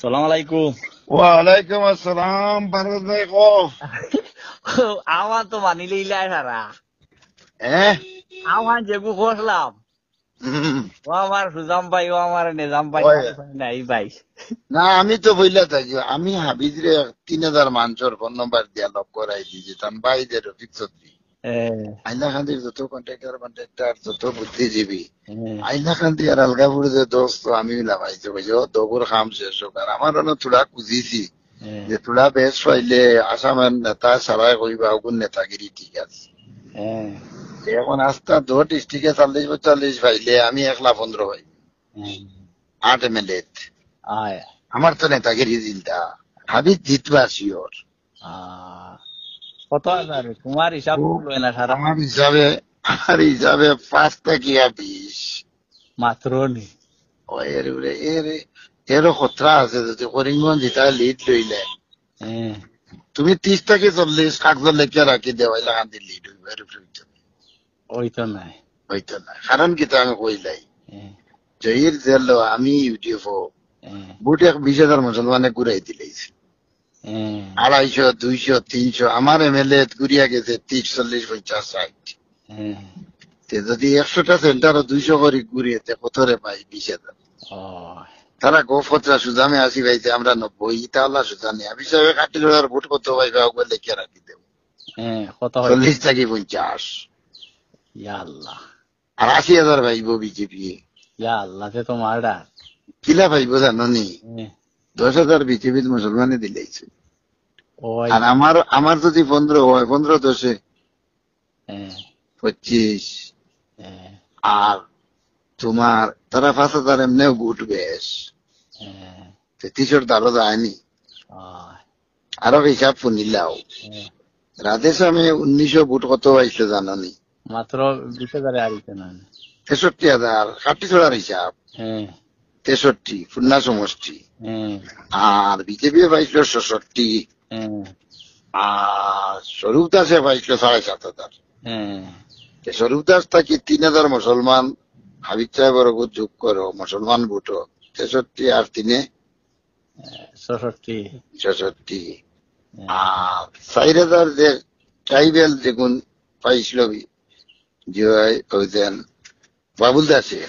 সালাম আলাইকুম। ওয়ালাইকুম আসসালাম। পারভেজ ভাই কো আমার তো মানিলে ইলাই সারা হ্যাঁ। আমার যেগু খসলাম হুম। ও আমার সুজাম পাই, ও আমার নিজাম পাই, ওই, নাই পাই। না আমি তো বইলা থাকি, আমি হাবিজরে ৩,০০০ মানুষের ফোন নম্বর দিয়া লক করাই দিয়েছি। তান বাইদের রফিক চৌধুরী আইলাকান্দির যত কন্ট্রাক্টর যত বুদ্ধিজীবী আইলাকান্দি আর আলগাপুর যে দোস্ত আমি লাভাইছে বুঝো দবুর খাম শেষ হোক। আর আমার থোড়া খুঁজিছি যে থোড়া বেশ পাইলে আসামের নেতা সারাই কইবা ওগুন নেতাগিরি ঠিক আছে। এখন আস্তা ২ ডিস্ট্রিক্টে ৪০-৪৫ পাইলে আমি ১,১৫ পাই ৮ MLA। আমার তো নেতাগিরি চিন্তা হাবিজ জিতবা শিওর। কত আছে তোমার হিসাব লয় না সারা আমার হিসাবে ৫ থেকে ২০ মাত্র নি। এরও খতরা আছে। যদি করিমগঞ্জ জিতা লিড লইলে তুমি ৩০ থেকে ৪০ কাগজ লেখা রাখি দেওয়া এলাকান্দির লিড হইবে। ওই তো নাই। হইতো না, কারণ কি আমি কইলাই জহির জেল আমি ইউটিউব বুট ২০,০০০ মুসলমানে ঘুরাই দিলেইছে ২৫০, ২০০, ৩০০। আমার MLA ঘুরিয়া গেছে ৩০, ৪০, ৫০, ৬০। যদি ১০০টা সেন্টার ২০০ করে ঘুরিয়েছে কতরে পাই ২০,০০০। তারা গোফতরা সুজামে ৮০ পাইছে, আমরা ৯০। ইতাওয়ালা সুজানি আমি সাহেব ৪০,০০০ ভোট কত পাইবে ওগুলো লেখে রাখি দেব। ৪০ থেকে ৫০ আর ৮০,০০০ পাইব বিজেপি। তোমার কিলা পাইব জানো নি? ১০,০০০ বিজেপি মুসলমানে দিলেইছে। আর আমার যদি ১৫ হয়, ১৫ ১০ ২৫। আর তোমার তারা ৫,০০০ এমনিও ভোট বেশ ৩৩-র দ্বারও যায়নি। আরো হিসাব শুনিলাও রাধেশ্যামে ১৯০০ ভোট কত পাইছে জানো নি? মাত্র ২০,০০০ আইছে না ৬৩,০০০ কাটিছড়ার হিসাব ৬৩ খুলনা সমষ্টি। আর বিজেপি পাইছিল ৬৬। আর স্বরূপ দাসে পাইছিল ৭,৫০০। স্বরূপ দাস থাকি ৩,০০০ মুসলমান হাবিব সাহেবের যোগ করো মুসলমান ভোট ৬৩ আর ৩ ৬৬। আর ৪,০০০ যে ট্রাইবেল যেগুন পাইছিল বাবুল দাসে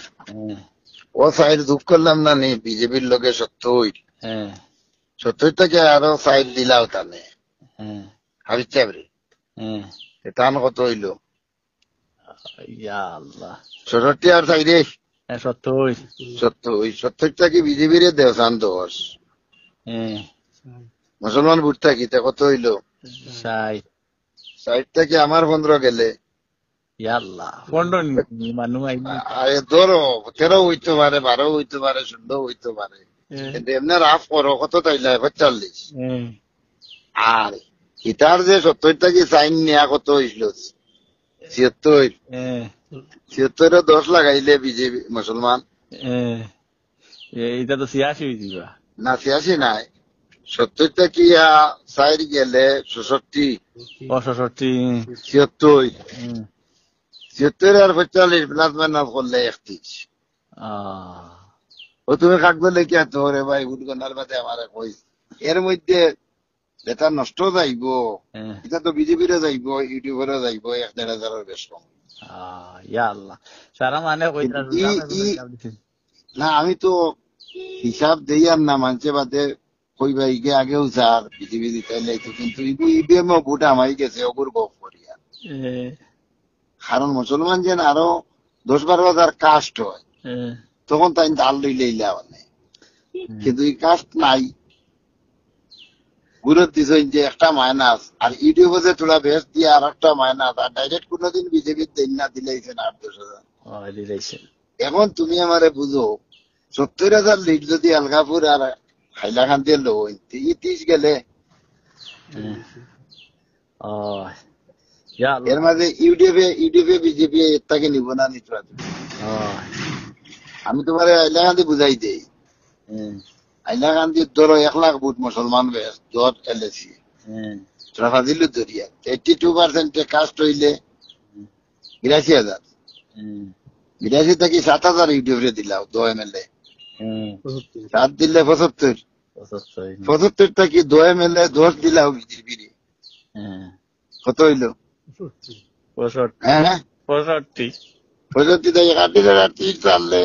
ও সাইড যোগ করলাম না নি বিজেপির লোকে ৭০ থেকে আরো সাইড দিলাও তানে হাবিব সাহেবরে টান কত হইল ৬৬ আর সাইডে ৭০ থেকে বিজেপির দেওসান ১০ মুসলমান ভোট থাকি কত হইল ৬০ থেকে আমার ১৫ গেলে ধরো ১৩ হইতে পারে, ১২ হইতে পারে, ১৬ হইতে পারে। কিন্তু এমনি রাফ করো কত তাইলে ৪৫। আর ইটার যে ৭০ থেকে সাইন নেওয়া কত হইল ৭৬। ৭৬ ১০ লাগাইলে বিজেপি মুসলমান এটা তো ৮৬ হয়ে যাবা না ৮৬ নাই ৭০ থেকে ৪ গেলে ৬৬ ৭৬ আর ৪৫ প্লাস মাইনাস করলে ৩১। ও তুমি কাগজ লেখা তো রে ভাই উদ্গনার বাদে আমার কই এর মধ্যে এটা নষ্ট যাইব। এটা তো বিজেপিরও যাইব, ইউটিউবেরও যাইব ১,৫০০ বেশ কম। না আমি তো হিসাব দেই আর না মানছে বাদে কইবা ইগে আগেও স্যার বিজেপি দিতে লাইতো, কিন্তু ইভিএম ভোট আমাই গেছে অগুর গপ করিয়া। কারণ মুসলমান যেন আরো ১০-১২,০০০ কাস্ট হয় তখন তাই ডাল লইলে ইলা মানে, কিন্তু এই কাস্ট নাই। গুরুত্ব দিচ্ছেন যে একটা মাইনাস আর ইউটিউবে যে তোরা বেশ দিয়ে আর একটা মাইনাস আর ডাইরেক্ট কোনোদিন বিজেপির দেন না দিলেইছেন ৮-১০,০০০। এখন তুমি আমারে বুঝো ৭০,০০০ লিড যদি আলগাপুর আর হাইলাকান্দি লই ৩০ গেলে এর মাঝে ইউটিউবে বিজেপি তাকে নিব না নিতে। আমি তোমার হাইলাকান্দি বুঝাই দেই। হাইলাকান্দির ধরো ১,০০,০০০ ভোট মুসলমান বেশ ১০ এলএসি ফাজিল দরিয়া 82% কাস্ট হইলে ৮২,০০০। ৮২ থেকে ৭,০০০ ইউটিউবে দিলাও ২ MLA ৭ দিলে ৭৫। 75টা কি 2 MLA 10 দিলাও বিজেপির কত হইলো? 65 65 30 চাললে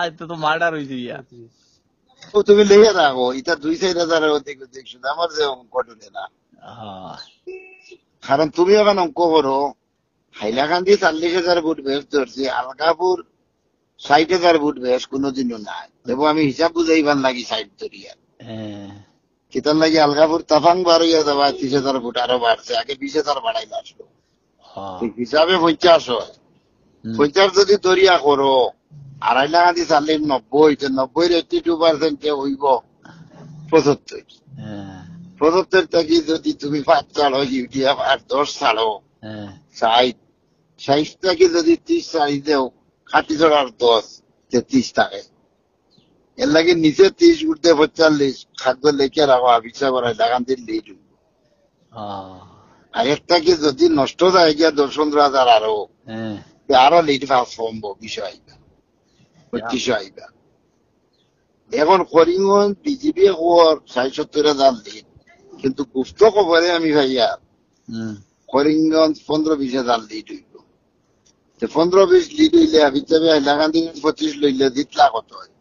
এটা তো মার্ডার হয়েছে ইয়া। তুমি লেগে রাখো এটা 2-4 হাজারের অধিক দেখছো আমার যে অঙ্ক টুলে না। কারণ তুমি এখন অঙ্ক করো হাইলাকান্দি 40,000 ভোট বেশ ধরছি, আলগাপুর 60,000 ভোট বেশ কোনোদিনও নাই। এবং আমি হিসাব বুঝাইবার লাগি 60 ধরিয়া কিতার লাগি আলগাপুর তাফাং বার হইয়া যাবা 30,000 ভোট আরো বাড়ছে, আগে 20,000 বাড়াইলে আসলো হিসাবে 50 হয়। 50 যদি দরিয়া করো আর হাইলাকান্দি 90 82% হইব 75। 75 থাকি যদি তুমি 5 ছাড়ো ইউটিএফ আর 10 ছাড়ো 60 থাকি যদি 30 ছাড়ি দেও 60 আর 10 33 থাকে। এর লাগে নিচে 30 উঠতে 45 খাদ্য লেখে রাখো আবিষা করা হাইলাকান্দির লিড হইব। আর একটা কি যদি নষ্ট যায় গিয়া 10-15 হাজার আরো লিড পাস সম্ভব বিষয় আইবা 25 আইবা। এখন করিমগঞ্জ বিজেপি হওয়ার 60-70 হাজার লিড, কিন্তু গুপ্ত খবরে আমি ভাইয়া করিমগঞ্জ 15-20 হাজার লিড হইব। 15-20 লিড হইলে হিসাবে হাইলাকান্দি 25 লইলে জিতলা কত হয়?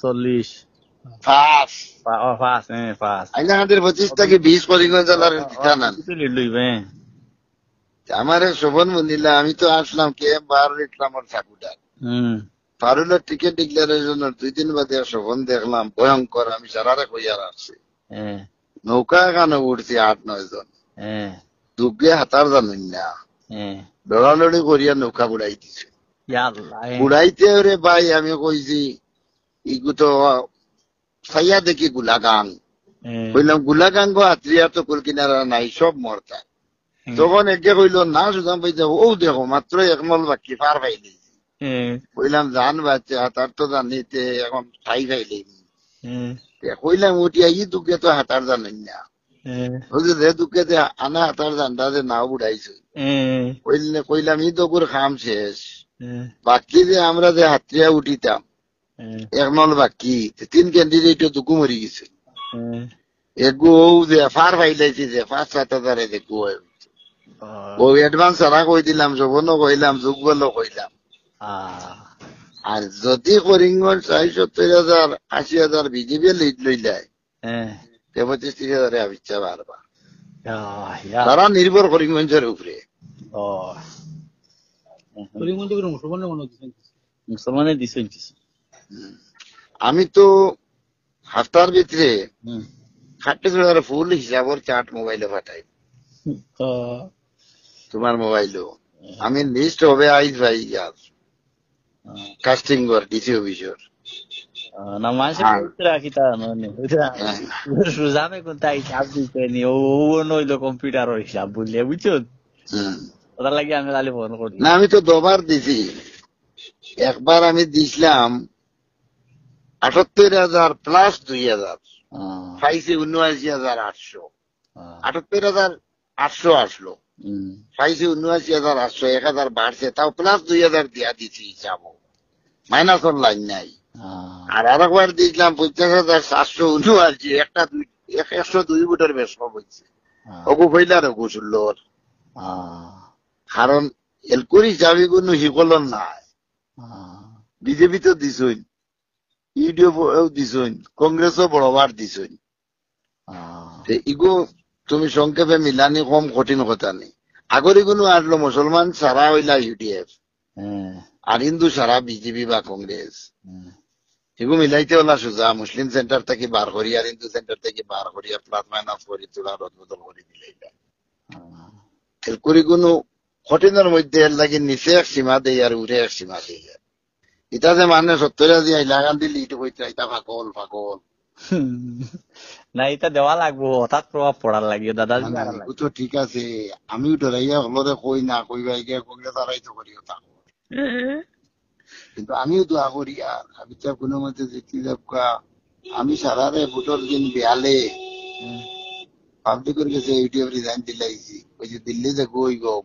40 হাইলাকান্দির 25 থেকে 20 করিমগঞ্জ জেলার জিতা না। আমার শোভন মন্দিলা আমি তো আসলাম কে বার ইসলামের সাকুটার ফারুলের টিকিট ডিক্লারেশনের 2 দিন বাদে শোভন দেখলাম ভয়ঙ্কর। আমি সারারে কইয়ার আসছি নৌকা এখানে উঠছি 8-9 জন দুগে হাতার জানেন না লড়ালড়ি করিয়া নৌকা উড়াই দিছে। উড়াইতে রে ভাই আমি কইছি ইগু তো সাইয়া দেখি গুলাগাং কইলাম গুলাগাং গো আত্রিয়া তো কুল কিনারা নাই সব মরতা। তখন একে কইল না সুদাম ভাই যাবো ও দেখো মাত্র 1 মল বাকি পার পাইলি। কইলাম জান বাচ্চা তার তো জানিতে এখন ঠাই পাইলি। কইলাম উঠিয়া ই দুকে তো হাতার জানেন না রে দুকে আনা হাতার জানটা যে নাও উড়াইছে। কইলাম ই তো খাম শেষ বাকি যে আমরা যে হাতরিয়া উঠিতাম 1 মল বাকি 3 ক্যান্ডিডেট দুকু মরি গেছে। এগু যে ফার পাইলাইছে যে 5-7 হাজারে দেখু ও অ্যাডভান্স সারা কই দিলাম যৌবনও কইলাম যুগবলও কইলাম। আর যদি করিমগঞ্জ 70,000 80,000 বিজেপি লিড লইলায় 25-30 হাজারে আবিচ্ছা পারবা। তারা নির্ভর করিমগঞ্জের উপরে। মুসলমানের দিছেন আমি তো হাফতার ভিতরে 60,000 ফুল হিসাবর চাট মোবাইলে পাঠাই তোমার মোবাইলও। আমি লিস্ট হবে আইজ ভাই ইয়ার কাস্টিং কর ডিসি অফিসর না মানুষের রাখি তা সুজামে কোনটা হিসাব দিতে নি ও নইলো কম্পিউটার হিসাব বললে বুঝছো ওটার লাগে আমি তাহলে ফোন করি না। আমি তো 2বার দিছি। একবার আমি দিছিলাম 78,000 প্লাস 2,000 পাইছি 79,800 78,800 আসলো পাইছি 79,800 1,000 বাড়ছে তাও প্লাস 2,000 দিয়া দিছি হিসাব মাইনাস ওর লাইন নাই। আর আরেকবার দিয়েছিলাম 50,779 একটা 102 ভোটের বেশ কম হয়েছে ওগু হইলার ওগু শুনলোর। কারণ এলকুর হিসাবে কোনো শিকলন নাই। বিজেপি তো দিছই ইউডিএফও দিছই কংগ্রেসও বড়বার দিছই। ইগো তুমি সংক্ষেপে মিলানি কম কঠিন কথা নেই। আগরে কোনো আসলো মুসলমান সারা হইলা ইউডিএফ আর হিন্দু সারা বিজেপি বা কংগ্রেস এগুলো মিলাইতে হলা সোজা। মুসলিম সেন্টার থেকে বার করি আর হিন্দু সেন্টার থেকে বার করি আর প্লাস মাইনাস করি তোলা রদবদল করে দিলে এরকরি কোনো কঠিনের মধ্যে এর লাগে নিচে এক সীমা দেয় আর উঠে এক সীমা দেয়। এটা যে মানে 70 হাইলাকান্দি লিড হইতে এটা পাগল পাগল না এটা দেওয়া লাগবো হঠাৎ প্রভাব পড়ার লাগে দাদা তো ঠিক আছে। আমিও ডরাইয়া হলরে কই না কইবা কংগ্রেস আড়াই তো করি কিন্তু আমিও দোয়া করি আর আমি তো কোনো মতে দেখতে যাবকা। আমি সারারে ভোটর দিন বেয়ালে পাবলিকের কাছে ইউটিউব রিজাইন দিলাইছি ওই যে দিল্লি যে গই গো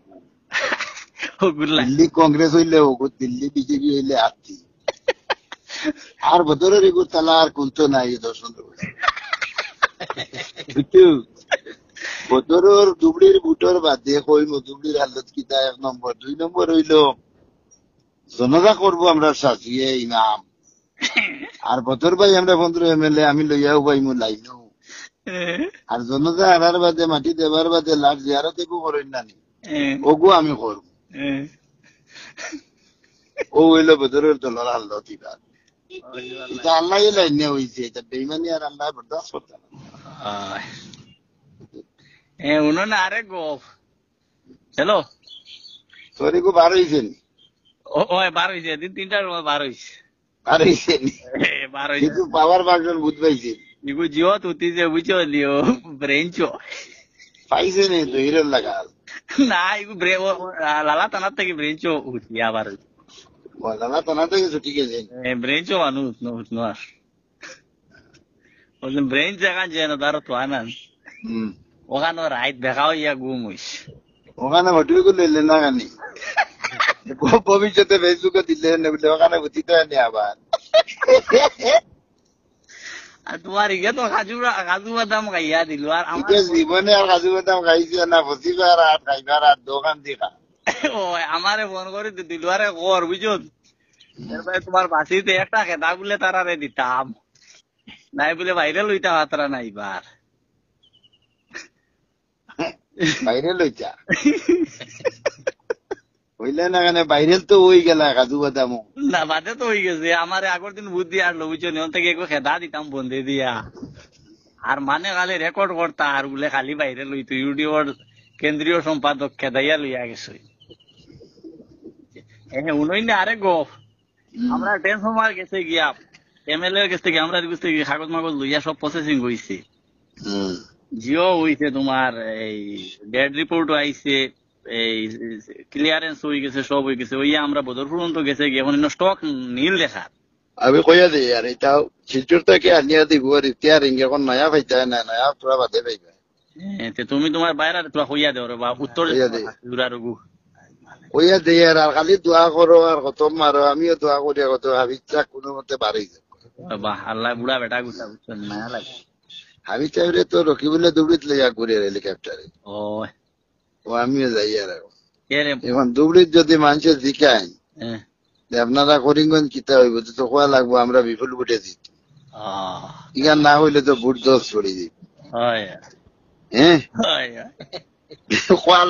দিল্লি কংগ্রেস হইলে দিল্লি বিজেপি হইলে আছি আর বদরের এগুলো তালা আর কোনতো নাই দর্শন বুঝছো বদরের দুবড়ির বুটর বাদে কইম দুবড়ির হালত কিতা 1 নম্বর 2 নম্বর হইল জনতা করবো আমরা সাজিয়ে ইমাম আর বদর ভাই আমরা 15 MLA আমি লইয়াও পাইমু লাইন আর জনতা আড়ার বাদে মাটি দেবার বাদে লাখ জিয়ারত এগু করেন না ওগু আমি করব ও হইল বদরের দলের হালত এবার এটা আল্লাহ লাইনে হয়েছে এটা বেইমানি আর আল্লাহ বরদাস্ত করতে না উনুনে আরে গো হ্যালো সরি গো বার হয়েছে ও বার হয়েছে 3টার সময় বার হয়েছে কিন্তু পাওয়ার বাগজন বুঝ পাইছে ইগু জিও তুতিছে বুঝছো লিও ব্রেঞ্চো পাইছে নে তো হিরোর লাগা না ইগু লালা তানার থেকে ব্রেঞ্চো উঠি আবার লালা তানা থেকে ছুটি গেছে ব্রেঞ্চো মানুষ নো আর ওই ব্রেঞ্চ জায়গা যায় না তার তো আনান ওখানে রাইট দেখাও ইয়া গুম হইস ওখানে হোটেল গুলো এলে না গানি ভবিষ্যতে ফেসবুকে দিলে বলে ওখানে বুঝিতে হয়নি আবার আর তোমার ইয়ে তো কাজু বাদাম খাইয়া দিল আর আমার জীবনে আর কাজু বাদাম খাইছে না বসিবার আর খাইবার আর দোকান দেখা ও আমারে ফোন করে দিল আরে কর বুঝছো তোমার বাসিতে একটা খেতা বলে তারারে দিতাম নাই বলে বাইরে লইতা হাতরা নাই বার বাইরে লইতা হইলে না কেন বাইরে তো হয়ে গেল কাজু বাদাম না বাদে তো হয়ে গেছে আমার আগের দিন বুদ্ধি আসলো বুঝছো নিয়ন থেকে একটু খেদা দিতাম বন্ধে দিয়া আর মানে খালি রেকর্ড করতা আর বলে খালি বাইরে লইতো ইউটিউবের কেন্দ্রীয় সম্পাদক খেদাইয়া লইয়া গেছে উনই না আরে গো আমরা ট্রান্সফরমার গেছে গিয়া MLA এর কাছে আমরা কাগজ মাগজ লইয়া সব প্রসেসিং হইছে জিও হইছে তোমার এই ডেড রিপোর্ট আইছে এই ক্লিয়ারেন্স হয়ে গেছে সব হয়ে গেছে ওই আমরা বদর পর্যন্ত গেছে গিয়ে এখন স্টক নীল দেখার আমি কইয়া দিই আর এটাও শিলচর থেকে আনিয়া দিব আর ইতিহার এখন নয়া পাইতে না নয়া তোরা বাদে পাইবে তুমি তোমার বাইরে তোরা কইয়া দেও রে বা উত্তর কইয়া দিই আর খালি দোয়া করো আর কত মারো আমিও দোয়া করি কত হাবিচা কোনো মতে বাড়ি যাবো বাহ আল্লাহ বুড়া বেটা গুটা বুঝছেন মায়া লাগে হাবিচা তো রকি বলে দৌড়িত লইয়া ঘুরে হেলিকপ্টারে ও আমিও যাই আর এখন দুবড়ির যদি মানুষের দিকায় আপনারা করিমগঞ্জ কিতা হইব তো কোয়া লাগবো আমরা বিপুল বুটে দিত ইগান না হইলে তো বুট 10 ছড়ি দিই হ্যাঁ কোয়া